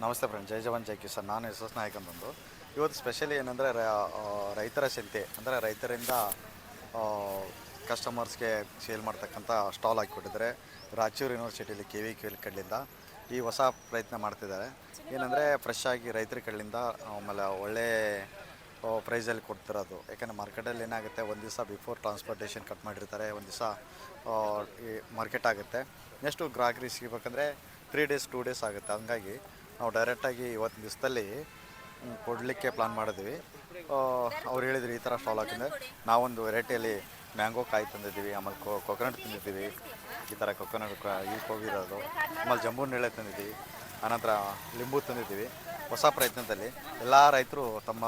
ನಮಸ್ತೆ ಫ್ರೆಂಡ್, ಜೈ ಜವಾನ್ ಜೈ ಕಿಸಾನ್. ನಾನು S S Nayak ಅಂತಂದು. ಇವತ್ತು ಸ್ಪೆಷಲಿ ಏನಂದರೆ ರೈತರ ಚಿಂತೆ ಅಂದರೆ ರೈತರಿಂದ ಕಸ್ಟಮರ್ಸ್ಗೆ ಸೇಲ್ ಮಾಡ್ತಕ್ಕಂಥ ಸ್ಟಾಲ್ ಹಾಕಿಕೊಟ್ಟಿದ್ದಾರೆ ರಾಯಚೂರು ಯೂನಿವರ್ಸಿಟಿಯಲ್ಲಿ ಕೆ ವಿ ಕಡೆಯಿಂದ. ಈ ಹೊಸ ಪ್ರಯತ್ನ ಮಾಡ್ತಿದ್ದಾರೆ. ಏನಂದರೆ ಫ್ರೆಶ್ ಆಗಿ ರೈತರ ಕಡೆಯಿಂದ ಆಮೇಲೆ ಒಳ್ಳೆ ಪ್ರೈಸಲ್ಲಿ ಕೊಡ್ತಿರೋದು. ಯಾಕಂದರೆ ಮಾರ್ಕೆಟಲ್ಲಿ ಏನಾಗುತ್ತೆ, ಒಂದು ದಿವಸ ಬಿಫೋರ್ ಟ್ರಾನ್ಸ್ಪೋರ್ಟೇಷನ್ ಕಟ್ ಮಾಡಿರ್ತಾರೆ, ಒಂದು ದಿವಸ ಈ ಮಾರ್ಕೆಟ್ ಆಗುತ್ತೆ. ನೆಕ್ಸ್ಟು ಗ್ರಾಹಕರಿಗೆ ಸಿಗಬೇಕಂದ್ರೆ 3 ಡೇಸ್ 2 ಡೇಸ್ ಆಗುತ್ತೆ. ಹಂಗಾಗಿ ನಾವು ಡೈರೆಕ್ಟಾಗಿ ಇವತ್ತು ದಿವಸದಲ್ಲಿ ಕೊಡಲಿಕ್ಕೆ ಪ್ಲ್ಯಾನ್ ಮಾಡಿದ್ವಿ. ಅವ್ರು ಹೇಳಿದ್ರು ಈ ಥರ ಸ್ಟಾಲ್ ಹಾಕಿದ್ರೆ ನಾವೊಂದು ವೆರೈಟಿಯಲ್ಲಿ ಮ್ಯಾಂಗೋ ಕಾಯಿ ತಂದಿದ್ದೀವಿ, ಆಮೇಲೆ ಕೊಕೊನಟ್ ತಂದಿದ್ದೀವಿ, ಈ ಥರ ಕೊಕೊನಟ್ ಈಗ ಹೋಗಿರೋದು, ಆಮೇಲೆ ಜಂಬೂ ನೇಳೆ ತಂದಿದ್ದೀವಿ, ಆನಂತರ ಲಿಂಬು ತಂದಿದ್ದೀವಿ. ಹೊಸ ಪ್ರಯತ್ನದಲ್ಲಿ ಎಲ್ಲ ರೈತರು ತಮ್ಮ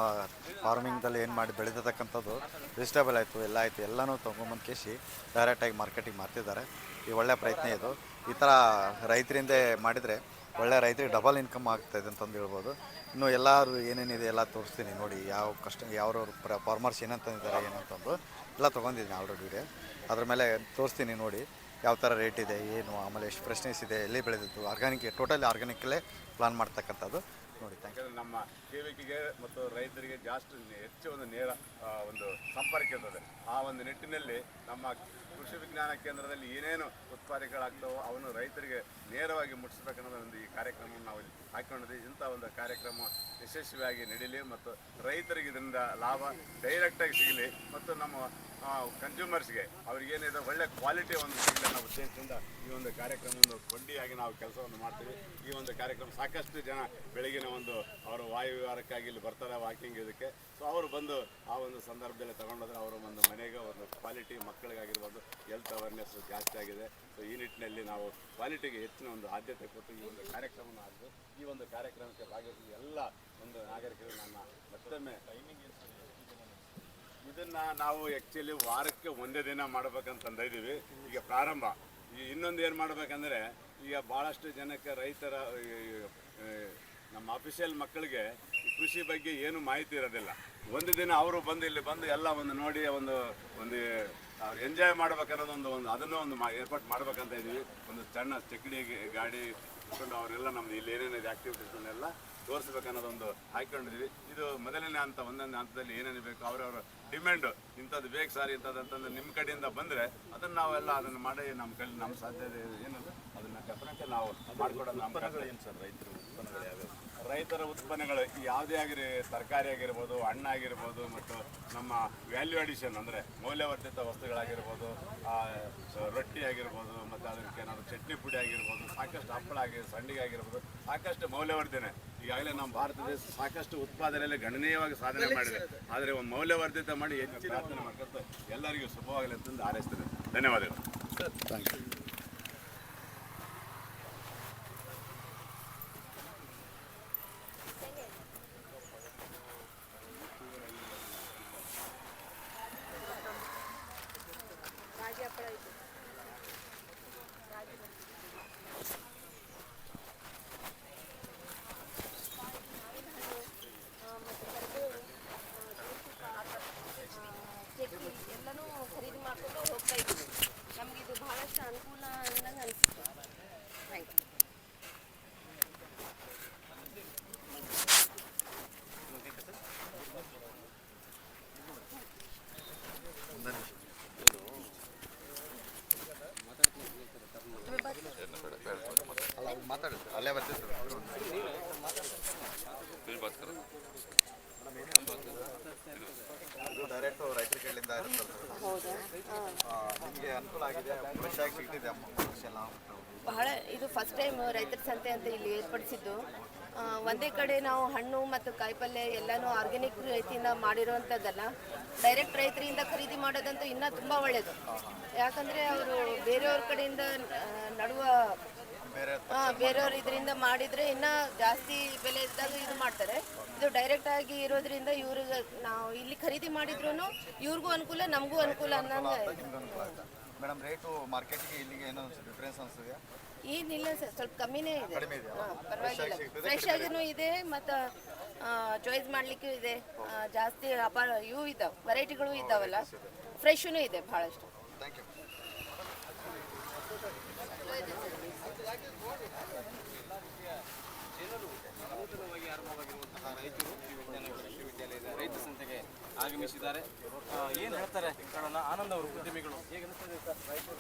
ಫಾರ್ಮಿಂಗ್ದಲ್ಲಿ ಏನು ಮಾಡಿ ಬೆಳೀತಕ್ಕಂಥದ್ದು ವೆಜಿಟೇಬಲ್ ಆಯಿತು, ಎಲ್ಲ ಆಯಿತು, ಎಲ್ಲನೂ ತೊಗೊಂಬಂದು ಕೇಸಿ ಡೈರೆಕ್ಟಾಗಿ ಮಾರ್ಕೆಟಿಗೆ ಮಾರ್ತಿದ್ದಾರೆ. ಈ ಒಳ್ಳೆಯ ಪ್ರಯತ್ನ ಇದು. ಈ ಥರ ರೈತರಿಂದ ಮಾಡಿದರೆ ಒಳ್ಳೆ ರೈತರಿಗೆ ಡಬಲ್ ಇನ್ಕಮ್ ಆಗ್ತಾಯಿದೆ ಅಂತಂದು ಹೇಳ್ಬೋದು. ಇನ್ನು ಎಲ್ಲರೂ ಏನೇನಿದೆ ಎಲ್ಲ ತೋರಿಸ್ತೀನಿ ನೋಡಿ. ಯಾವ್ರವ್ರ ಫಾರ್ಮರ್ಸ್ ಏನಂತ ತಂದಿದ್ದಾರೆ ಏನಂತಂದು ಎಲ್ಲ ತೊಗೊಂಡಿದ್ದೀನಿ ಆಲ್ರೆಡಿ. ಅದ್ರ ಮೇಲೆ ತೋರಿಸ್ತೀನಿ ನೋಡಿ ಯಾವ ಥರ ರೇಟ್ ಇದೆ, ಏನು, ಆಮೇಲೆ ಎಷ್ಟು ಫ್ರೆಶ್ನೆಸ್ ಇದೆ, ಎಲ್ಲಿ ಬೆಳೆದಿದ್ದು, ಆರ್ಗ್ಯಾನಿಕ್, ಟೋಟಲಿ ಆರ್ಗ್ಯಾನಿಕಲ್ಲೇ ಪ್ಲಾನ್ ಮಾಡ್ತಕ್ಕಂಥದ್ದು ನೋಡಿ. Thank you. ನಮ್ಮ ಕೇವಿಕೆಗೆ ಮತ್ತು ರೈತರಿಗೆ ಜಾಸ್ತಿ ಹೆಚ್ಚು ಒಂದು ನೇರ ಒಂದು ಸಂಪರ್ಕ ಇರ್ತದೆ. ಆ ಒಂದು ನಿಟ್ಟಿನಲ್ಲಿ ನಮ್ಮ ಕೃಷಿ ವಿಜ್ಞಾನ ಕೇಂದ್ರದಲ್ಲಿ ಏನೇನು ಉತ್ಪಾದನೆಗಳಾಗ್ತವೋ ಅವನ್ನು ರೈತರಿಗೆ ನೇರವಾಗಿ ಮುಟ್ಟಿಸ್ಬೇಕನ್ನೋದು ಒಂದು ಈ ಕಾರ್ಯಕ್ರಮವನ್ನು ನಾವು ಹಾಕ್ಕೊಂಡಿದ್ದೀವಿ. ಇಂಥ ಒಂದು ಕಾರ್ಯಕ್ರಮ ಯಶಸ್ವಿಯಾಗಿ ನಡೀಲಿ ಮತ್ತು ರೈತರಿಗೆ ಇದರಿಂದ ಲಾಭ ಡೈರೆಕ್ಟಾಗಿ ಸಿಗಲಿ ಮತ್ತು ನಮ್ಮ ಕನ್ಸ್ಯೂಮರ್ಸ್ಗೆ ಅವ್ರಿಗೇನಿದೆ ಒಳ್ಳೆ ಕ್ವಾಲಿಟಿ ಒಂದು ಸಿಗಲಿ ಅನ್ನೋ ಉದ್ದೇಶದಿಂದ ಈ ಒಂದು ಕಾರ್ಯಕ್ರಮವನ್ನು ಕೊಂಡಿಯಾಗಿ ನಾವು ಕೆಲಸವನ್ನು ಮಾಡ್ತೀವಿ. ಈ ಒಂದು ಕಾರ್ಯಕ್ರಮ ಸಾಕಷ್ಟು ಜನ ಬೆಳಗಿನ ಒಂದು ಅವರು ವಾಯು ವಿಹಾರಕ್ಕಾಗಿ ಇಲ್ಲಿ ಬರ್ತಾರೆ ವಾಕಿಂಗ್ ಇದಕ್ಕೆ. ಸೊ ಅವರು ಬಂದು ಆ ಒಂದು ಸಂದರ್ಭದಲ್ಲಿ ತಗೊಂಡೋದ್ರೆ ಅವರ ಒಂದು ಮನೆಗೆ ಒಂದು ಕ್ವಾಲಿಟಿ, ಮಕ್ಕಳಿಗಾಗಿರ್ಬೋದು ಹೆಲ್ತ್ ಅವೇರ್ನೆಸ್ ಜಾಸ್ತಿ ಆಗಿದೆ. ಸೊ ಈ ನಿಟ್ಟಿನಲ್ಲಿ ನಾವು ಕ್ವಾಲಿಟಿಗೆ ಹೆಚ್ಚಿನ ಒಂದು ಆದ್ಯತೆ ಕೊಟ್ಟು ಈ ಒಂದು ಕಾರ್ಯಕ್ರಮವನ್ನು ಆಗಿದೆ. ಈ ಒಂದು ಕಾರ್ಯಕ್ರಮಕ್ಕೆ ಭಾಗವಹಿಸಿದ ಎಲ್ಲ ಒಂದು ನಾಗರಿಕರು ನನ್ನ ಮತ್ತೊಮ್ಮೆ ಇದನ್ನು ನಾವು ಆ್ಯಕ್ಚುಲಿ ವಾರಕ್ಕೆ ಒಂದೇ ದಿನ ಮಾಡ್ಬೇಕಂತಂದಿದ್ದೀವಿ. ಈಗ ಪ್ರಾರಂಭ ಇನ್ನೊಂದು ಏನು ಮಾಡ್ಬೇಕಂದ್ರೆ, ಈಗ ಭಾಳಷ್ಟು ಜನಕ್ಕೆ ರೈತರ ನಮ್ಮ ಅಫಿಷಿಯಲ್ ಮಕ್ಕಳಿಗೆ ಕೃಷಿ ಬಗ್ಗೆ ಏನು ಮಾಹಿತಿ ಇರೋದಿಲ್ಲ. ಒಂದು ದಿನ ಅವರು ಬಂದು ಇಲ್ಲಿ ಬಂದು ಎಲ್ಲ ಒಂದು ನೋಡಿ ಒಂದು ಎಂಜಾಯ್ ಮಾಡ್ಬೇಕನ್ನೋದು ಒಂದು ಅದನ್ನು ಒಂದು ಏರ್ಪಾಟ್ ಮಾಡ್ಬೇಕಂತ ಇದ್ದೀವಿ. ಒಂದು ಸಣ್ಣ ಚಕ್ಕಡಿ ಗಾಡಿ ಇಟ್ಕೊಂಡು ಅವರೆಲ್ಲ ನಮ್ದು ಇಲ್ಲಿ ಏನೇನಿದೆ ಆ್ಯಕ್ಟಿವಿಟೀಸ್ನೆಲ್ಲ ತೋರಿಸ್ಬೇಕನ್ನೋದೊಂದು ಹಾಕ್ಕೊಂಡಿದ್ವಿ. ಇದು ಮೊದಲನೇ ಹಂತ. ಒಂದೊಂದು ಹಂತದಲ್ಲಿ ಏನೇನು ಬೇಕು ಅವರವರ ಡಿಮ್ಯಾಂಡು, ಇಂಥದ್ದು ಬೇಕು ಸರ್ ಇಂಥದ್ದು ಅಂತಂದ್ರೆ ನಿಮ್ಮ ಕಡೆಯಿಂದ ಬಂದರೆ ಅದನ್ನು ನಾವೆಲ್ಲ ಅದನ್ನು ಮಾಡಿ ನಮ್ಮ ಸಾಧ್ಯತೆ ಏನದು ಅದನ್ನು ಡೆಫಿನೆಟ್ಲಿ ನಾವು ಮಾಡಿಕೊಡೋದು. ನಮ್ಮ ಏನು ಸರ್ ರೈತರ ಉತ್ಪನ್ನಗಳು ಯಾವ್ಯಾವ? ರೈತರ ಉತ್ಪನ್ನಗಳು ಯಾವುದೇ ಆಗಿರಿ, ತರಕಾರಿ ಆಗಿರ್ಬೋದು, ಹಣ್ಣಾಗಿರ್ಬೋದು, ಮತ್ತು ನಮ್ಮ ವ್ಯಾಲ್ಯೂ ಅಡಿಷನ್ ಅಂದರೆ ಮೌಲ್ಯವರ್ಧಿತ ವಸ್ತುಗಳಾಗಿರ್ಬೋದು, ರೊಟ್ಟಿ ಆಗಿರ್ಬೋದು, ಮತ್ತು ಅದಕ್ಕೆ ಏನಾದರೂ ಚಟ್ನಿ ಪುಡಿ ಆಗಿರ್ಬೋದು, ಸಾಕಷ್ಟು ಹಪ್ಪಳ ಸಂಡಿಗೆ ಆಗಿರ್ಬೋದು, ಸಾಕಷ್ಟು ಮೌಲ್ಯವರ್ಧನೆ. ಈಗಾಗಲೇ ನಮ್ಮ ಭಾರತ ದೇಶ ಸಾಕಷ್ಟು ಉತ್ಪಾದನೆಯಲ್ಲಿ ಗಣನೀಯವಾಗಿ ಸಾಧನೆ ಮಾಡಿದೆ. ಆದರೆ ಒಂದು ಮೌಲ್ಯವರ್ಧಿತ ಮಾಡಿ ಹೆಚ್ಚಿನ ಸಾಧನೆ ಮಾಡ್ಕೊತ ಎಲ್ಲರಿಗೂ ಶುಭವಾಗಲಿ ಅಂತಂದು ಹಾರೈಸ್ತೇನೆ. ಧನ್ಯವಾದಗಳು. Thank you. ಎಲ್ಲನೂ ಖರೀದಿ ಮಾಡ್ಕೊಂಡು ಹೋಗ್ತಾ ಇದ್ದೀವಿ. ನಮ್ಗೆ ಇದು ಬಹಳಷ್ಟು ಅನುಕೂಲ ಅನ್ನಂಗೆ ಅನಿಸುತ್ತೆ. Thank you. ಮಾತಾಡಿ ಅಲ್ಲೇ ಬರ್ತಿದ್ರು. ಇದು ಡೈರೆಕ್ಟ್ ರೈತರ ಕಡೆಯಿಂದ ಹೌದಾ? ನಿಮಗೆ ಅನುಕೂಲ ಆಗಿದೆ, ಫ್ರೆಶ್ ಆಗಿ ಸಿಗ್ತಿದೆ ಎಲ್ಲ. ಬಹಳ ಇದು ಫಸ್ಟ್ ಟೈಮ್ ರೈತರ ಸಂತೆ ಅಂತ ಇಲ್ಲಿ ಏರ್ಪಡಿಸಿದ್ದು. ಒಂದೇ ಕಡೆ ನಾವು ಹಣ್ಣು ಮತ್ತು ಕಾಯಿಪಲ್ಯ ಎಲ್ಲನೂ ಆರ್ಗ್ಯಾನಿಕ್ ರೀತಿಯಿಂದ ಮಾಡಿರುವಂಥದ್ದಲ್ಲ, ಡೈರೆಕ್ಟ್ ರೈತರಿಂದ ಖರೀದಿ ಮಾಡೋದಂತೂ ಇನ್ನೂ ತುಂಬ ಒಳ್ಳೆಯದು. ಯಾಕಂದರೆ ಅವರು ಬೇರೆಯವ್ರ ಕಡೆಯಿಂದ ನಡುವ ಬೇರೆಯವ್ರು ಇದರಿಂದ ಮಾಡಿದರೆ ಇನ್ನೂ ಜಾಸ್ತಿ ಬೆಲೆ ಇದ್ದಾಗ ಇದು ಮಾಡ್ತಾರೆ. ಇದು ಡೈರೆಕ್ಟಾಗಿ ಇರೋದ್ರಿಂದ ಇವ್ರಿಗೆ ನಾವು ಇಲ್ಲಿ ಖರೀದಿ ಮಾಡಿದ್ರು ಇವ್ರಿಗೂ ಅನುಕೂಲ, ನಮಗೂ ಅನುಕೂಲ ಅನ್ನೋಂಗೆ. ಮೇಡಮ್, ರೇಟು ಮಾರ್ಕೆಟಿಗೆ ಇಲ್ಲಿಗೆ ಏನೋ ಡಿಫ್ರೆನ್ಸ್ ಅನಿಸ್ತಿದೆಯಾ? ಏನಿಲ್ಲ ಸರ್, ಸ್ವಲ್ಪ ಕಮ್ಮಿನೇ ಇದೆ. ಪರವಾಗಿಲ್ಲ, ಫ್ರೆಶ್ ಆಗಿನೂ ಇದೆ ಮತ್ತು ಚಾಯ್ಸ್ ಮಾಡಲಿಕ್ಕೂ ಇದೆ. ಜಾಸ್ತಿ ಇವು ಇದ್ದಾವೆ, ವೆರೈಟಿಗಳು ಇದ್ದಾವಲ್ಲ, ಫ್ರೆಶ್ನೂ ಇದೆ ಭಾಳಷ್ಟು. Thank you. ನೂತನವಾಗಿ ಆರಂಭವಾಗಿರುವಂತಹ ರಾಯಚೂರು ವಿಶ್ವವಿದ್ಯಾಲಯದ ರೈತ ಸಂತೆಗೆ ಆಗಮಿಸಿದ್ದಾರೆ. ಏನು ಹೇಳ್ತಾರೆ ಕಾರಣ ಆನಂದ್ ಅವರು ಉದ್ಯಮಿಗಳು ಹೇಗೆ ಅನಿಸ್ತದೆ ಸರ್ ರಾಯಚೂರು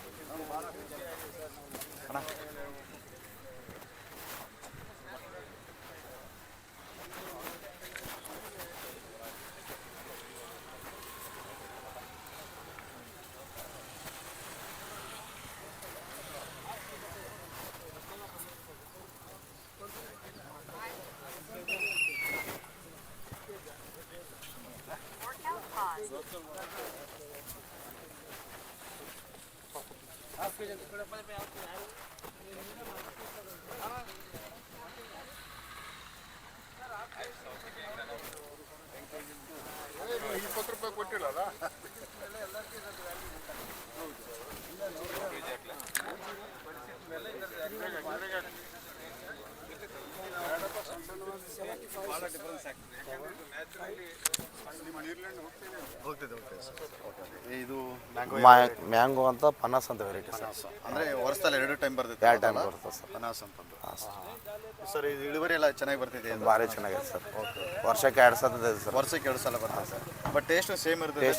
ಇದು ಮ್ಯಾಂಗೋ ಅಂತ ಪನಾಸ್ ಅಂತ ವೆರೈಟಿ ಸರ್. ಅಂದರೆ ವರ್ಷದಲ್ಲಿ 2 ಟೈಮ್ ಬರ್ತೈತೆ. 2 ಟೈಮ್ ಬರುತ್ತೆ ಸರ್. ಪನಾಸ್ ಅಂತಂದು. ಸರ್ ಇದು ಇಳುವರಿ ಎಲ್ಲ ಚೆನ್ನಾಗಿ ಬರ್ತಿದೆ. ಭಾರಿ ಚೆನ್ನಾಗಿದೆ ಸರ್. ವರ್ಷಕ್ಕೆ 2 ಸಲ ಇದೆ ಸರ್. ವರ್ಷಕ್ಕೆ 2 ಸಲ ಬರ್ತದೆ ಸರ್. ಬಟ್ ಟೇಸ್ಟ್ ಸೇಮ್ ಇರ್ತದೆ.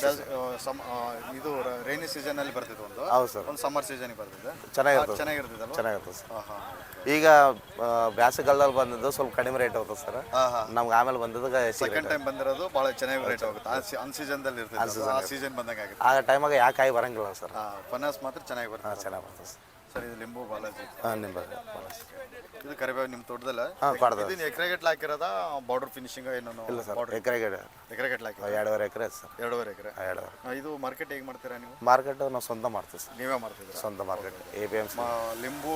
ಇದು ರೈನಿ ಸೀಸನಲ್ಲಿ ಬರ್ತಿದೆ ಒಂದು. ಹೌದು ಸರ್. ಒಂದು ಸಮ್ಮರ್ ಸೀಸನ್ಗೆ ಬರ್ತಿದೆ. ಚೆನ್ನಾಗಿರ್ತದೆ ಚೆನ್ನಾಗಿರ್ತದಲ್ಲ. ಚೆನ್ನಾಗಿರ್ತದೆ ಸರ್. ಈಗ ಬೇಸಿಗೆಗಾಲದಲ್ಲಿ ಬಂದಿದ್ದು ಸ್ವಲ್ಪ ಕಡಿಮೆ ರೇಟ್ ಹೋಗುತ್ತೆ ಸರ್. ನಮ್ಗೆ ಆಮೇಲೆ ಬಂದಿದ್ದಾಗ ಸೆಕೆಂಡ್ ಟೈಮ್ ಬಂದಿರೋದು ಭಾಳ ಚೆನ್ನಾಗಿ ರೇಟ್ ಹೋಗುತ್ತೆ. ಅನ್ ಸೀಸನ್ದಲ್ಲಿ ಇರ್ತದೆ. ಆ ಸೀಸನ್ ಬಂದಾಗ ಆಗುತ್ತೆ. ಆ ಟೈಮಾಗ ಯಾಕೆ ಕಾಯಿ ಬರಂಗಿಲ್ಲ ಸರ್. ಪನಾಸ್ ಮಾತ್ರ ಚೆನ್ನಾಗಿ ಬರ್ತದೆ. ಚೆನ್ನಾಗಿ ಬರ್ತದೆ ಸರ್. ಸರ್ ಇದು ಲಿಂಬು ಬಾಲಾಜಿ. ನಿಂಬೆ ಇದು ಕರಿಬೇವು ನಿಮ್ಮ ತೋಟದಲ್ಲ? ಕೊಡ್ದು. ಇದನ್ನ ಎಕರೆಗಟ್ಟಲೆ ಹಾಕಿರೋದ ಬಾರ್ಡರ್ ಫಿನಿಶಿಂಗ್ ಏನೋ? ಇಲ್ಲ ಸರ್, ಎಕರೆಗಟ್ಟಲೆ ಹಾಕಿ 2.5 ಎಕರೆ ಸರ್. 2.5 ಎಕರೆ. 2.5. ಇದು ಮಾರ್ಕೆಟ್ ಹೇಗೆ ಮಾಡ್ತೀರಾ ನೀವು? ಮಾರ್ಕೆಟ್ ನಾವು ಸ್ವಂತ ಮಾಡ್ತೀವಿ ಸರ್. ನೀವೇ ಮಾಡ್ತಿದ್ದೀರಾ? ಸ್ವಂತ ಮಾರ್ಕೆಟ್ APMC. ಲಿಂಬು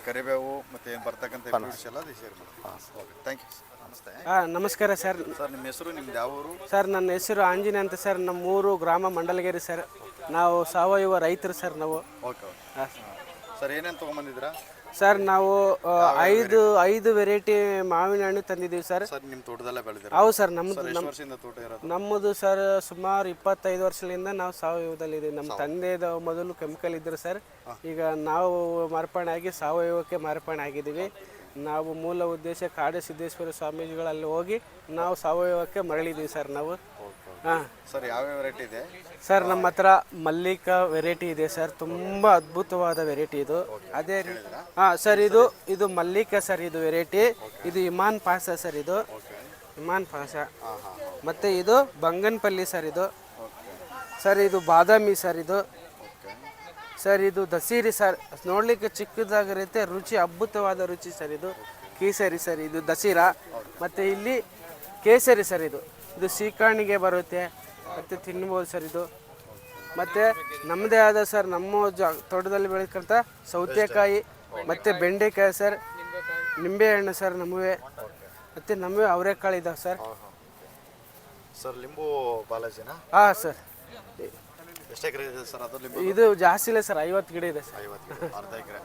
ಕರಿಬೇವು ಮತ್ತು ಏನು ಬರ್ತಕ್ಕಂಥ ಫ್ರೂಟ್ಸ್ ಎಲ್ಲ ಶೇರ್ ಮಾಡಿ. Okay, thank you. ನಮಸ್ತೆ. ನಮಸ್ಕಾರ ಸರ್. ಸರ್ ನಿಮ್ಮ ಹೆಸರು, ನಿಮ್ದು ಯಾವ ಊರು? ಸರ್ ನನ್ನ ಹೆಸರು ಆಂಜನೇಯ ಅಂತ ಸರ್. ನಮ್ಮೂರು ಗ್ರಾಮ ಮಂಡಲಗೇರಿ ಸರ್. ನಾವು ಸಾವಯವ ರೈತರು ಸರ್ ನಾವು. ಓಕೆ. ಸರ್ ಏನೇನು ತೊಗೊಂಬಂದಿದ್ದೀರಾ? ಸರ್ ನಾವು ಐದು ವೆರೈಟಿ ಮಾವಿನ ಹಣ್ಣು ತಂದಿದ್ದೀವಿ ಸರ್. ಸರ್ ನಿಮ್ಮ ತೋಟದಲ್ಲೇ ಬೆಳೆದಿರಾ? ಹೌದು ಸರ್. ನಮ್ಮದು ಎಷ್ಟು ವರ್ಷದಿಂದ ತೋಟ ಇರೋದು? ನಮ್ಮದು ಸರ್ ಸುಮಾರು 25 ವರ್ಷದಿಂದ ನಾವು ಸಾವಯವದಲ್ಲಿದ್ದೀವಿ. ನಮ್ಮ ತಂದೆದ ಮೊದಲು ಕೆಮಿಕಲ್ ಇದ್ದರು ಸರ್. ಈಗ ನಾವು ಮಾರ್ಪಣೆ ಆಗಿ ಸಾವಯವಕ್ಕೆ ಮಾರ್ಪಣೆ ಆಗಿದ್ದೀವಿ. ನಾವು ಮೂಲ ಉದ್ದೇಶ ಕಾಡಸಿದ್ದೇಶ್ವರ ಸ್ವಾಮೀಜಿಗಳಲ್ಲಿ ಹೋಗಿ ನಾವು ಸಾವಯವಕ್ಕೆ ಮರಳಿದ್ದೀವಿ ಸರ್ ನಾವು. ಹಾಂ ಸರ್ ಯಾವ ವೆರೈಟಿ ಇದೆ? ಸರ್ ನಮ್ಮ ಹತ್ರ ಮಲ್ಲಿಕಾ ವೆರೈಟಿ ಇದೆ ಸರ್. ತುಂಬ ಅದ್ಭುತವಾದ ವೆರೈಟಿ ಇದು. ಅದೇ ಹಾಂ ಸರ್, ಇದು ಮಲ್ಲಿಕಾ ಸರ್. ಇದು ವೆರೈಟಿ. ಇದು ಇಮಾನ್ ಪಾಸ ಸರ್. ಇದು ಇಮಾನ್ ಪಾಸ. ಮತ್ತು ಇದು ಬಂಗನ್ಪಲ್ಲಿ ಸರ್. ಇದು ಸರ್ ಇದು ಬಾದಾಮಿ ಸರ್. ಇದು ಸರ್ ಇದು ದಸೀರಿ ಸರ್. ನೋಡಲಿಕ್ಕೆ ಚಿಕ್ಕದಾಗಿರುತ್ತೆ, ರುಚಿ ಅದ್ಭುತವಾದ ರುಚಿ ಸರ್. ಇದು ಕೇಸರಿ ಸರ್. ಇದು ದಸೀರಾ. ಮತ್ತು ಇಲ್ಲಿ ಕೇಸರಿ ಸರ್. ಇದು ಸೀಕಾಣಿಗೆ ಬರುತ್ತೆ ಮತ್ತು ತಿನ್ಬೋದು ಸರ್. ಇದು ಮತ್ತು ನಮ್ಮದೇ ಆದ ಸರ್ ನಮ್ಮ ತೋಟದಲ್ಲಿ ಬೆಳೀತಕ್ಕಂಥ ಸೌತೆಕಾಯಿ ಮತ್ತು ಬೆಂಡೆಕಾಯಿ ಸರ್, ನಿಂಬೆಹಣ್ಣು ಸರ್ ನಮ್ಮವೇ, ಮತ್ತು ನಮ್ಮವೇ ಅವರೆಕಾಳು ಇದಾವೆ ಸರ್. ಸರ್ ಲಿಂಬು ಬಾಲಾಜಿನಾ? ಹಾಂ ಸರ್. ಎಷ್ಟು ಎಕರೆ ಇದೆ ಸರ್ ಅದು ಲಿಂಬು? ಇದು ಜಾಸ್ತಿ ಇಲ್ಲ ಸರ್, 50 ಗಿಡ ಇದೆ ಸರ್. 50 ಅರ್ಧ ಎಕರೆ.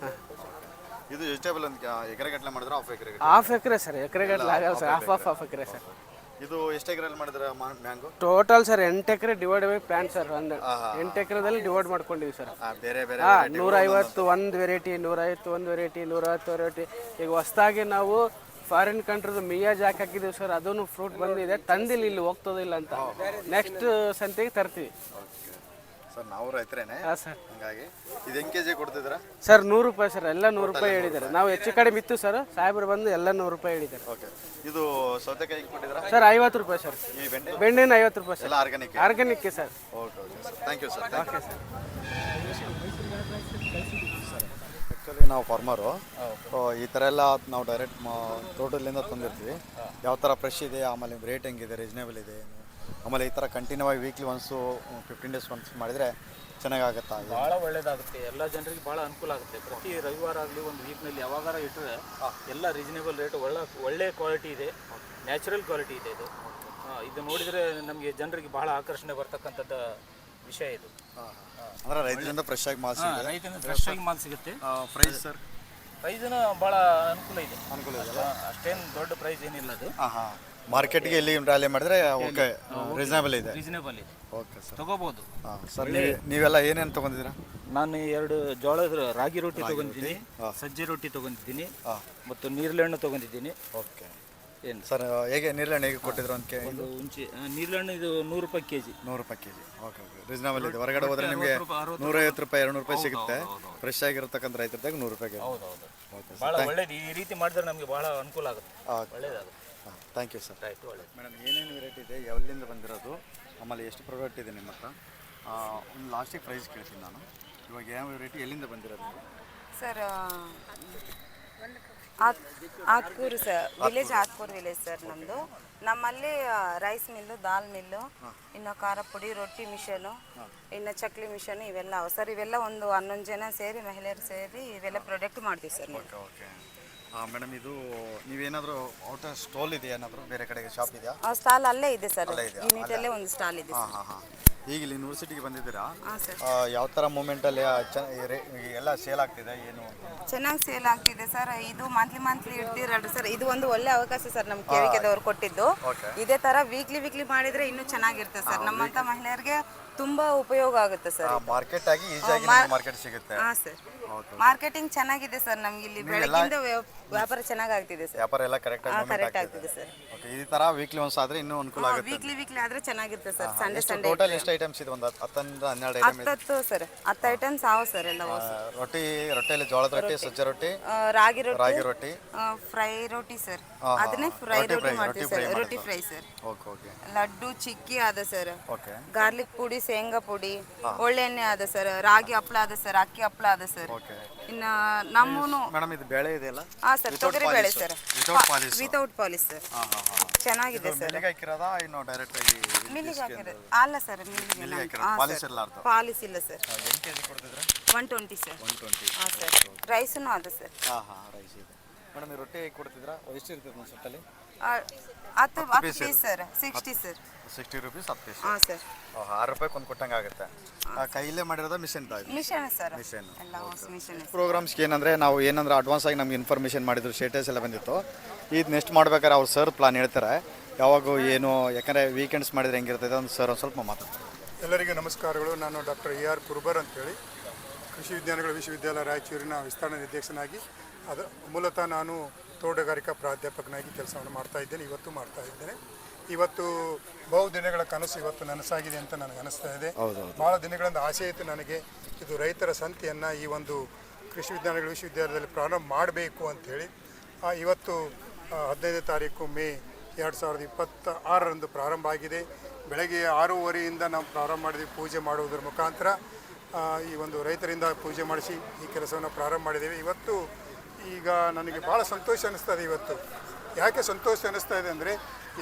ಇದು ವೆಜಿಟೇಬಲ್ ಅಂತ ಎಕರೆಗಟ್ಟಲೆ ಮಾಡಿದ್ರೆ ಹಾಫ್ ಎಕರೆ ಸರ್. ಎಕರೆಗಟ್ಟಲೆ ಆಗಲ್ಲ ಸರ್. ಹಾಫ್ ಎಕರೆ ಸರ್. ಇದು ಎಷ್ಟು ಎಕರೆಯಲ್ಲಿ ಮಾಡಿದ್ರೆ ಮ್ಯಾಂಗೋ? ಟೋಟಲ್ ಸರ್ 8 ಎಕರೆ ಡಿವೈಡ್ ಬೈ ಪ್ಲಾಂಟ್ ಸರ್. 8 ಎಕರೆದಲ್ಲಿ ಡಿವೈಡ್ ಮಾಡ್ಕೊಂಡಿವಿ ಸರ್. ಬೇರೆ ಬೇರೆ 150 ಒಂದು ವೆರೈಟಿ, 150 ಒಂದು ವೆರೈಟಿ, 110 ವೆರೈಟಿ. ಈಗ ಹೊಸದಾಗಿ ನಾವು ಫಾರಿನ್ ಕಂಟ್ರಿದು ಮಿಯಾ ಜಾಕ್ ಹಾಕಿದ್ದೀವಿ ಸರ್. ಅದನ್ನು ಫ್ರೂಟ್ ಬಂದಿದೆ. ತಂದಿಲ್ಲ, ಇಲ್ಲಿ ಹೋಗ್ತದಿಲ್ಲ ಅಂತ. ನೆಕ್ಸ್ಟ್ ಸಂತೆಗೆ ತರ್ತೀವಿ ಸರ್. ನಾವು ರೈತರೇನೆ. ಹಾಂ ಸರ್. ಹಂಗಾಗಿ ಇದು ಹೆಂಗೆ ಕೆಜಿ ಕೊಡ್ತಿದ್ದೀರಾ? ಸರ್ 100 ರೂಪಾಯಿ ಸರ್. ಎಲ್ಲ 100 ರೂಪಾಯಿ ಹೇಳಿದ್ದಾರೆ. ನಾವು ಹೆಚ್ಚು ಕಡಿಮೆ ಇತ್ತು ಸರ್. ಸಾಹೇಬರು ಬಂದು ಎಲ್ಲ 100 ರೂಪಾಯಿ ಹೇಳಿದ್ದಾರೆ. ಓಕೆ. ಇದು ಸೌತೆಕಾಯಿ ಕೊಟ್ಟಿದ್ದೀರಾ? ಸರ್ 50 ರೂಪಾಯಿ ಸರ್. ಈ ಬೆಂಡೆನ 50 ರೂಪಾಯಿ ಸರ್. ಎಲ್ಲ organic? Organic sir. Okay okay sir. Thank you sir. Okay sir. Actually ನಾವು ಫಾರ್ಮರು. ಈ ಥರ ಎಲ್ಲ ನಾವು ಡೈರೆಕ್ಟ್ ತೋಟದಿಂದ ತಂದಿರ್ತೀವಿ. ಯಾವ ಥರ ಫ್ರೆಶ್ ಇದೆ, ಆಮೇಲೆ ರೇಟ್ ಹೆಂಗಿದೆ, ರೀಸನೇಬಲ್ ಇದೆ, ಆಮೇಲೆ ಈ ಥರ ಕಂಟಿನ್ಯೂ ಆಗಿ ವೀಕ್ಲಿ ಒನ್ಸು 15 ಡೇಸ್ ಒನ್ಸ್ ಮಾಡಿದರೆ ಚೆನ್ನಾಗಾಗುತ್ತಾ? ಭಾಳ ಒಳ್ಳೇದಾಗುತ್ತೆ. ಎಲ್ಲ ಜನರಿಗೆ ಭಾಳ ಅನುಕೂಲ ಆಗುತ್ತೆ. ಪ್ರತಿ ರವಿವಾರ ಆಗಲಿ ಒಂದು ವೀಕ್ನಲ್ಲಿ ಯಾವಾಗಾರ ಇಟ್ಟರೆ ಎಲ್ಲ ರೀಸನೇಬಲ್ ರೇಟ್, ಒಳ್ಳೆ ಕ್ವಾಲಿಟಿ ಇದೆ, ನ್ಯಾಚುರಲ್ ಕ್ವಾಲಿಟಿ ಇದೆ ಇದು. ಇದು ನೋಡಿದರೆ ನಮಗೆ ಜನರಿಗೆ ಭಾಳ ಆಕರ್ಷಣೆ ಬರ್ತಕ್ಕಂಥದ್ದು ವಿಷಯ ಇದು. ಅಂದರೆ ರೈತರಿಂದ ಫ್ರೆಶ್ ಆಗಿ ಮಾಲ್ ಸಿಗುತ್ತೆ. ರೈತರಿಂದ ಫ್ರೆಶ್ ಆಗಿ ಮಾಲ್ ಸಿಗುತ್ತೆ. Price sir? ಪ್ರೈಸ್ನು ಭಾಳ ಅನುಕೂಲ ಇದೆ. ಅಷ್ಟೇನು ದೊಡ್ಡ ಪ್ರೈಸ್ ಏನಿಲ್ಲ ಅದು. ಮಾರ್ಕೆಟ್ಗೆ ಇಲ್ಲಿ ರ್ಯಾಲಿ ಮಾಡಿದ್ರೆ ಓಕೆ, ರೀಸನೇಬಲ್ ಇದೆ. ರೀಸನೇಬಲ್ ಇದೆ. ಓಕೆ ಸರ್, ತಗೋಬೋದು. ಸರ್ ನೀವೆಲ್ಲ ಏನೇನು ತೊಗೊಂಡಿದ್ದೀರಾ? ನಾನು 2 ಜೋಳದ ರಾಗಿ ರೊಟ್ಟಿ ತೊಗೊಂಡಿದ್ದೀನಿ, ಸಜ್ಜೆ ರೊಟ್ಟಿ ತೊಗೊಂಡಿದ್ದೀನಿ, ಮತ್ತು ನೀರ್ಲೆಹಣ್ಣು ತೊಗೊಂಡಿದ್ದೀನಿ. ಓಕೆ. ಏನು ಸರ್ ಹೇಗೆ ನೀರ್ಲೆಣ್ಣೆ ಹೇಗೆ ಕೊಟ್ಟಿದ್ರು ಅಂತ ಒಂದು ಉಂಚಿ ನೀರ್ಲಣ್ಣು ಇದು 100 ರೂಪಾಯಿ ಕೆ ಜಿ. 100 ರೂಪಾಯಿ K G. Okay okay, reasonable ಇದೆ. ಹೊರಗಡೆ ಹೋದ್ರೆ ನಿಮಗೆ 150 ರೂಪಾಯಿ 200 ರೂಪಾಯಿ ಸಿಗುತ್ತೆ. ಫ್ರೆಶ್ ಆಗಿರತಕ್ಕಂಥ ರೈತರದಾಗ 100 ರೂಪಾಯಿಗೆ. ಹೌದು. ಭಾಳ ಒಳ್ಳೇದು. ಈ ರೀತಿ ಮಾಡಿದ್ರೆ ನಮಗೆ ಭಾಳ ಅನುಕೂಲ ಆಗುತ್ತೆ, ಒಳ್ಳೇದಾಗುತ್ತೆ. Thank you sir. ಆಯಿತು, ಒಳ್ಳೇದು. ಮೇಡಮ್, ಏನೇನು ವೆರೈಟಿ ಇದೆ, ಎಲ್ಲಿಂದ ಬಂದಿರೋದು, ಆಮೇಲೆ ಎಷ್ಟು ಪ್ರಾಡಕ್ಟ್ ಇದೆ ನಿಮ್ಮ ಹತ್ರ? ಒಂದು ಲಾಸ್ಟಿಗೆ ಪ್ರೈಸ್ ಕೇಳ್ತೀನಿ ನಾನು. ಇವಾಗ ಯಾವ ವೆರೈಟಿ ಎಲ್ಲಿಂದ ಬಂದಿರೋದು ನೀವು? Sir Atkur sir, village Atkur village sir ನಮ್ಮದು. ನಮ್ಮಲ್ಲಿ ರೈಸ್ ಮಿಲ್ಲು, ದಾಲ್ ಮಿಲ್ಲು, ಇನ್ನು ಖಾರ ಪುಡಿ, ರೊಟ್ಟಿ ಮಿಷನು, ಇನ್ನು ಚಕ್ಲಿ ಮಿಷನು ಇವೆಲ್ಲ ಅವ ಸರ್. ಇವೆಲ್ಲ ಒಂದು 11 ಜನ ಸೇರಿ, ಮಹಿಳೆಯರು ಸೇರಿ ಇವೆಲ್ಲ ಪ್ರಾಡಕ್ಟ್ ಮಾಡ್ತೀವಿ ಸರ್ ನಾವು. ಓಕೆ ಮೇಡಮ್, ಇದು ನೀವೇನಾದರೂ ಔಟ್ ಸ್ಟಾಲ್ ಇದೆ, ಏನಾದರೂ ಬೇರೆ ಕಡೆಗೆ ಶಾಪ್ ಇದೆಯಾ? ಸ್ಟಾಲ್ ಅಲ್ಲೇ ಇದೆ ಸರ್, ಯೂನಿಟಲ್ಲೇ ಒಂದು ಸ್ಟಾಲ್ ಇದೆ ಸರ್. ಹಾಂ. ಈಗ ಇಲ್ಲಿ ಯೂನಿವರ್ಸಿಟಿಗೆ ಬಂದಿದ್ದೀರಾ? ಹಾಂ ಸರ್. ಯಾವ ಥರ ಮೂಮೆಂಟಲ್ಲಿ ಎಲ್ಲ ಸೇಲ್ ಆಗ್ತಿದೆ ಏನು? ಚೆನ್ನಾಗಿ ಸೇಲ್ ಆಗ್ತಿದೆ ಸರ್. ಇದು ಮಂತ್ಲಿ ಇಡ್ತೀರಲ್ರಿ ಸರ್, ಇದು ಒಂದು ಒಳ್ಳೆ ಅವಕಾಶ ಸರ್ ನಮ್ಮ ಕೇವಿಕೆದವ್ರು ಕೊಟ್ಟಿದ್ದು. ಇದೇ ತರ ವೀಕ್ಲಿ ಮಾಡಿದ್ರೆ ಇನ್ನೂ ಚೆನ್ನಾಗಿರುತ್ತೆ ಸರ್. ನಮ್ಮಂತ ಮಹಿಳೆಯರಿಗೆ ತುಂಬಾ ಉಪಯೋಗ ಆಗುತ್ತೆ ಸರ್. ಮಾರ್ಕೆಟ್ ಆಗಿ ಈಸಿಯಾಗಿ ಮಾರ್ಕೆಟ್ ಸಿಗುತ್ತೆ. ಹಾಂ ಸರ್, ಮಾರ್ಕೆಟಿಂಗ್ ಚೆನ್ನಾಗಿದೆ ಸರ್. ನಮ್ಗೆ ಇಲ್ಲಿ ಬೆಳಗ್ಗಿಂದ ವ್ಯಾಪಾರ ಚೆನ್ನಾಗಿ ಆಗ್ತಿದೆ ಸರ್. ವ್ಯಾಪಾರ ಎಲ್ಲ ಕರೆಕ್ಟ್ ಆಗ್ತಿದೆ ಸರ್. ಓಕೆ, ಈ ತರ ವೀಕ್ಲಿ ಒನ್ಸ್ ಆದ್ರೆ ಇನ್ನೂ ಅನುಕೂಲ ಆಗುತ್ತೆ. ವೀಕ್ಲಿ ಆದ್ರೆ ಚೆನ್ನಾಗಿರುತ್ತೆ ಸರ್. ಸಂಡೇ ಟೋಟಲ್ ಎಷ್ಟು ಐಟಮ್ಸ್ ಇದೆ? ಒಂದು 10 12 ಐಟಮ್ ಇದೆ. 10 ಸರ್, 10 ಐಟಮ್ಸ್ ಆವ ಸರ್. ಎಲ್ಲ ರೊಟ್ಟಿಯಲ್ಲಿ ಜೋಳದ ರೊಟ್ಟಿ, ಸಜ್ಜ ರೊಟ್ಟಿ, ರಾಗಿ ರೊಟ್ಟಿ, ಫ್ರೈ ರೋಟಿ ಸರ್. ಅದನ್ನೇ ಫ್ರೈ ರೋಟಿ ಮಾಡ್ತೀವಿ ಸರ್, ರೋಟಿ ಫ್ರೈ ಸರ್. ಓಕೆ. ಲಡ್ಡು ಚಿಕ್ಕಿ ಆದ ಸರ್, ಓಕೆ. ಗಾರ್ಲಿಕ್ ಪುಡಿ, ಶೇಂಗಾ ಪುಡಿ, ಒಳ್ಳೆಣ್ಣೆ ಆದ ಸರ್, ರಾಗಿ ಹಪ್ಪಳ ಆದ ಸರ್, ಅಕ್ಕಿ ಹಪ್ಪಳ ಆದ ಸರ್. ಓಕೆ. ಇನ್ನು ನಮ್ಮೂನು ಮೇಡಮ್, ಇದು ಬೇಳೆ ಇದೆಯಲ್ಲ? ಹಾಂ ಸರ್, ತೊಗರಿ ಬೇಳೆ ಸರ್, ವಿತೌಟ್ ಪಾಲಿಶ್ ಸರ್. ಚೆನ್ನಾಗಿದೆ ಸರ್. ಮಿಲ್ಲಿಗೆ ಹಾಕಿರೋದಾ ಇನ್ನು ಡೈರೆಕ್ಟ್ ಆಗಿ ಮಿಲ್ಲಿಗೆ ಹಾಕಿರೋದು ಅಲ್ಲ ಸರ್, ಮಿಲ್ಲಿಗೆ ಪಾಲಿಶ್ ಇಲ್ಲ ಅರ್ಥ? ಪಾಲಿಶ್ ಇಲ್ಲ ಸರ್. ಏನು ಕೆಜಿ ಕೊಡ್ತಿದ್ರೆ? 120 ಸರ್. 120. ಹಾಂ ಸರ್. ರೈಸೂ ಅದ ಸರ್. ಹಾಂ, ರೈಸ್ ಇದೆ. ಮೇಡಮ್, ಈ ರೊಟ್ಟಿ ಹೇಗೆ ಕೊಡ್ತಿದ್ರಾ? ಎಷ್ಟು ಇರ್ತದೆ ಒಂದು ಸೆಟ್ಟಲ್ಲಿ? 10 piece sir, 60 sir. 60 rupees 10 piece. ಹಾಂ ಸರ್. 6 ರೂಪಾಯಿಗೆ ಒಂದು ಕೊಟ್ಟಂಗೆ ಆಗುತ್ತೆ. ಕೈಲೇ ಮಾಡಿರೋದ ಮಿಷನ್ ಮಿಷನ್ ಸರ್, ಮಿಷನ್. ಎಲ್ಲ ಮಿಷನ್. ಪ್ರೋಗ್ರಾಮ್ಸ್ಗೆ ಏನಂದರೆ ನಾವು ಏನಂದ್ರೆ ಅಡ್ವಾನ್ಸ್ ಆಗಿ ನಮ್ಗೆ ಇನ್ಫಾರ್ಮೇಷನ್ ಮಾಡಿದ್ರು, ಸ್ಟೇಟಸ್ ಎಲ್ಲ ಬಂದಿತ್ತು. ಇದು ನೆಕ್ಸ್ಟ್ ಮಾಡ್ಬೇಕಾದ್ರೆ ಅವ್ರು ಸರ್ ಪ್ಲಾನ್ ಹೇಳ್ತಾರೆ ಯಾವಾಗ ಏನು, ಯಾಕಂದರೆ ವೀಕೆಂಡ್ಸ್ ಮಾಡಿದ್ರೆ ಹೆಂಗಿರ್ತದೆ ಒಂದು ಸರ್ ಒಂದು ಸ್ವಲ್ಪ ಮಾತಾಡ್ತಾರೆ. ಎಲ್ಲರಿಗೂ ನಮಸ್ಕಾರಗಳು. ನಾನು ಡಾಕ್ಟರ್ ER ಕುರುಬರ್ ಅಂತೇಳಿ ಕೃಷಿ ವಿಜ್ಞಾನಗಳ ವಿಶ್ವವಿದ್ಯಾಲಯ ರಾಯಚೂರಿನ ವಿಸ್ತರಣಾ ನಿರ್ದೇಶನಾಗಿ, ಅದು ಮೂಲತಃ ನಾನು ತೋಟಗಾರಿಕಾ ಪ್ರಾಧ್ಯಾಪಕನಾಗಿ ಕೆಲಸವನ್ನು ಮಾಡ್ತಾಯಿದ್ದೇನೆ. ಇವತ್ತು ಬಹುದಿನಗಳ ಕನಸು ಇವತ್ತು ನನಸಾಗಿದೆ ಅಂತ ನನಗೆ ಅನಿಸ್ತಾ ಇದೆ. ಭಾಳ ದಿನಗಳಿಂದ ಆಸೆ ಇತ್ತು ನನಗೆ, ಇದು ರೈತರ ಸಂತೆಯನ್ನು ಈ ಒಂದು ಕೃಷಿ ವಿಜ್ಞಾನಗಳ ವಿಶ್ವವಿದ್ಯಾಲಯದಲ್ಲಿ ಪ್ರಾರಂಭ ಮಾಡಬೇಕು ಅಂಥೇಳಿ. ಇವತ್ತು 15ನೇ ತಾರೀಕು ಮೇ 2026ರಂದು ಪ್ರಾರಂಭ ಆಗಿದೆ. ಬೆಳಗ್ಗೆ 6:30ಯಿಂದ ನಾವು ಪ್ರಾರಂಭ ಮಾಡಿದ್ವಿ. ಪೂಜೆ ಮಾಡುವುದರ ಮುಖಾಂತರ ಈ ಒಂದು ರೈತರಿಂದ ಪೂಜೆ ಮಾಡಿಸಿ ಈ ಕೆಲಸವನ್ನು ಪ್ರಾರಂಭ ಮಾಡಿದ್ದೇವೆ. ಇವತ್ತು ಈಗ ನನಗೆ ಭಾಳ ಸಂತೋಷ ಅನ್ನಿಸ್ತದೆ. ಇವತ್ತು ಯಾಕೆ ಸಂತೋಷ ಅನ್ನಿಸ್ತಾ ಇದೆ ಅಂದರೆ,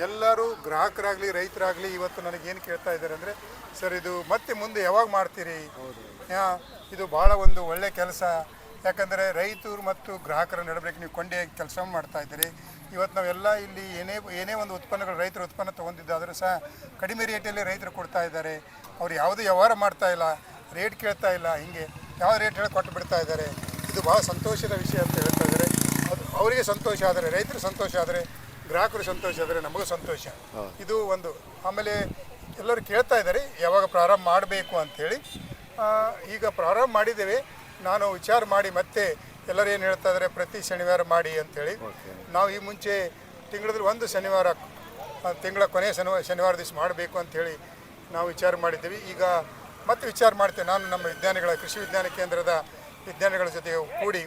ಎಲ್ಲರೂ ಗ್ರಾಹಕರಾಗಲಿ ರೈತರಾಗಲಿ ಇವತ್ತು ನನಗೇನು ಕೇಳ್ತಾ ಇದ್ದಾರೆ ಅಂದರೆ, ಸರ್ ಇದು ಮತ್ತೆ ಮುಂದೆ ಯಾವಾಗ ಮಾಡ್ತೀರಿ? ಇದು ಭಾಳ ಒಂದು ಒಳ್ಳೆಯ ಕೆಲಸ. ಯಾಕಂದರೆ ರೈತರು ಮತ್ತು ಗ್ರಾಹಕರ ನಡುವೆ ನೀವು ಕೊಂಡಿಯಾಗಿ ಕೆಲಸ ಮಾಡ್ತಾ ಇದ್ದೀರಿ. ಇವತ್ತು ನಾವೆಲ್ಲ ಇಲ್ಲಿ ಏನೇ ಒಂದು ಉತ್ಪನ್ನಗಳು, ರೈತರ ಉತ್ಪನ್ನ ತೊಗೊಂಡಿದ್ದಾದರೂ ಸಹ ಕಡಿಮೆ ರೇಟಲ್ಲಿ ರೈತರು ಕೊಡ್ತಾ ಇದ್ದಾರೆ. ಅವ್ರು ಯಾವುದೇ ವ್ಯವಹಾರ ಮಾಡ್ತಾ ಇಲ್ಲ, ರೇಟ್ ಕೇಳ್ತಾ ಇಲ್ಲ, ಹೀಗೆ ಯಾವ ರೇಟ್ ಹೇಳಿ ಕೊಟ್ಟು ಬಿಡ್ತಾ ಇದ್ದಾರೆ. ಇದು ಭಾಳ ಸಂತೋಷದ ವಿಷಯ ಅಂತ ಹೇಳ್ತಾ ಇದ್ದಾರೆ. ಅದು ಅವರಿಗೆ ಸಂತೋಷ ಆದರೆ, ರೈತರು ಸಂತೋಷ ಆದರೆ, ಗ್ರಾಹಕರು ಸಂತೋಷ ಆದರೆ ನಮಗೂ ಸಂತೋಷ. ಇದು ಒಂದು. ಆಮೇಲೆ ಎಲ್ಲರೂ ಕೇಳ್ತಾ ಇದ್ದಾರೆ ಯಾವಾಗ ಪ್ರಾರಂಭ ಮಾಡಬೇಕು ಅಂಥೇಳಿ. ಈಗ ಪ್ರಾರಂಭ ಮಾಡಿದ್ದೇವೆ. ನಾನು ವಿಚಾರ ಮಾಡಿ ಮತ್ತೆ ಎಲ್ಲರೂ ಏನು ಹೇಳ್ತಾ ಇದ್ದಾರೆ, ಪ್ರತಿ ಶನಿವಾರ ಮಾಡಿ ಅಂಥೇಳಿ. ನಾವು ಈ ಮುಂಚೆ ತಿಂಗಳಲ್ಲಿ ಒಂದು ಶನಿವಾರ, ತಿಂಗಳ ಕೊನೆಯ ಶನಿವಾರ ದಿವಸ ಮಾಡಬೇಕು ಅಂಥೇಳಿ ನಾವು ವಿಚಾರ ಮಾಡಿದ್ದೀವಿ. ಈಗ ಮತ್ತೆ ವಿಚಾರ ಮಾಡ್ತೇವೆ. ನಾನು ನಮ್ಮ ವಿಜ್ಞಾನಿಗಳ ಕೃಷಿ ವಿಜ್ಞಾನ ಕೇಂದ್ರದ ವಿಜ್ಞಾನಿಗಳ ಜೊತೆ ಕೂಡಿ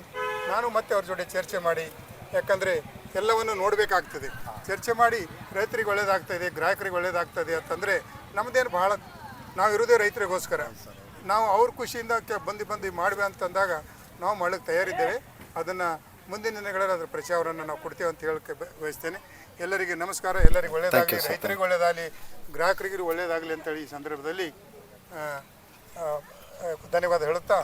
ನಾನು ಮತ್ತೆ ಅವ್ರ ಜೊತೆ ಚರ್ಚೆ ಮಾಡಿ, ಯಾಕಂದರೆ ಎಲ್ಲವನ್ನು ನೋಡಬೇಕಾಗ್ತದೆ. ಚರ್ಚೆ ಮಾಡಿ ರೈತರಿಗೆ ಒಳ್ಳೇದಾಗ್ತಾಯಿದೆ, ಗ್ರಾಹಕರಿಗೆ ಒಳ್ಳೇದಾಗ್ತದೆ ಅಂತಂದರೆ ನಮ್ಮದೇನು ಬಹಳ, ನಾವು ಇರೋದೇ ರೈತರಿಗೋಸ್ಕರ. ನಾವು ಅವ್ರ ಖುಷಿಯಿಂದ ಬಂದು ಮಾಡುವೆ ಅಂತಂದಾಗ ನಾವು ಮಾಡಲಿಕ್ಕೆ ತಯಾರಿದ್ದೇವೆ. ಅದನ್ನು ಮುಂದಿನ ದಿನಗಳಲ್ಲಿ ಅದರ ಪ್ರಚಾರವನ್ನು ನಾವು ಕೊಡ್ತೇವೆ ಅಂತ ಹೇಳಕ್ಕೆ ಬಯಸ್ತೇನೆ. ಎಲ್ಲರಿಗೆ ನಮಸ್ಕಾರ. ಎಲ್ಲರಿಗೂ ಒಳ್ಳೆಯದಾಗಲಿ, ರೈತರಿಗೆ ಒಳ್ಳೆಯದಾಗಲಿ, ಗ್ರಾಹಕರಿಗೂ ಒಳ್ಳೆಯದಾಗಲಿ ಅಂತೇಳಿ ಈ ಸಂದರ್ಭದಲ್ಲಿ ಧನ್ಯವಾದ ಹೇಳುತ್ತಾ